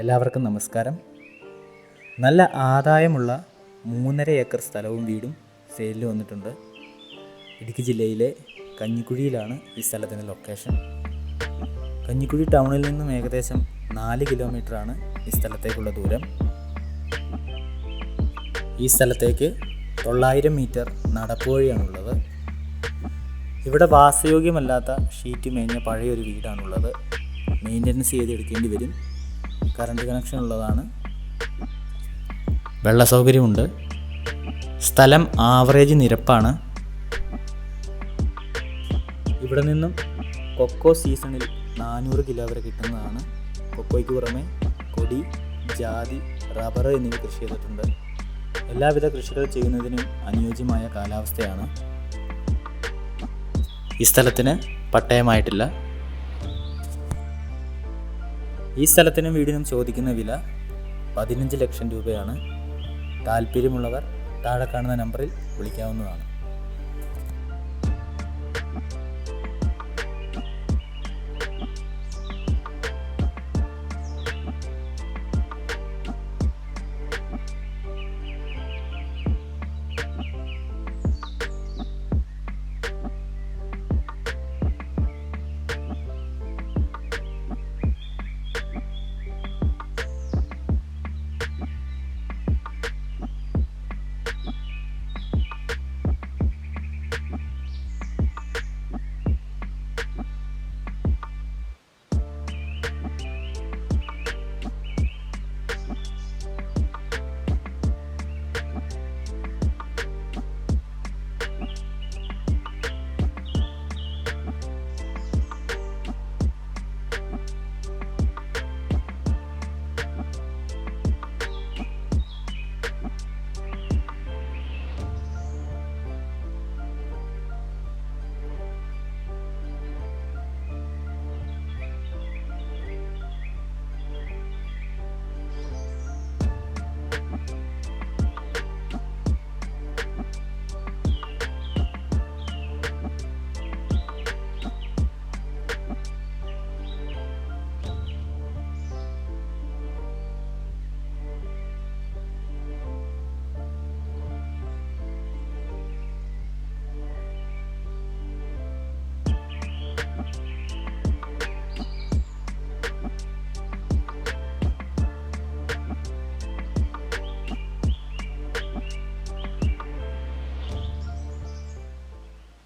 എല്ലാവർക്കും നമസ്കാരം. നല്ല ആദായമുള്ള 3.5 ഏക്കർ സ്ഥലവും വീടും സെയിലിൽ വന്നിട്ടുണ്ട്. ഇടുക്കി ജില്ലയിലെ കഞ്ഞിക്കുഴിയിലാണ് ഈ സ്ഥലത്തിൻ്റെ ലൊക്കേഷൻ. കഞ്ഞിക്കുഴി ടൗണിൽ നിന്നും ഏകദേശം 4 കിലോമീറ്ററാണ് ഈ സ്ഥലത്തേക്കുള്ള ദൂരം. ഈ സ്ഥലത്തേക്ക് 900 മീറ്റർ നടപ്പുവഴിയാണുള്ളത്. ഇവിടെ വാസയോഗ്യമല്ലാത്ത ഷീറ്റ് മേഞ്ഞ പഴയൊരു വീടാണുള്ളത്. മെയിൻ്റനൻസ് ചെയ്തെടുക്കേണ്ടി വരും. കറണ്ട് കണക്ഷൻ ഉള്ളതാണ്. വെള്ള സൗകര്യമുണ്ട്. സ്ഥലം ആവറേജ് നിരപ്പാണ്. ഇവിടെ നിന്നും കൊക്കോ സീസണിൽ 400 കിലോ വരെ കിട്ടുന്നതാണ്. കൊക്കോയ്ക്ക് പുറമെ കൊടി, ജാതി, റബ്ബർ എന്നിവ കൃഷി ചെയ്തിട്ടുണ്ട്. എല്ലാവിധ കൃഷികൾ ചെയ്യുന്നതിനും അനുയോജ്യമായ കാലാവസ്ഥയാണ്. ഈ സ്ഥലത്തിന് പട്ടയമായിട്ടില്ല. ഈ സ്ഥലത്തിനും വീടിനും ചോദിക്കുന്ന വില 15 ലക്ഷം രൂപയാണ്. താല്പര്യമുള്ളവർ താഴെ കാണുന്ന നമ്പറിൽ വിളിക്കാവുന്നതാണ്.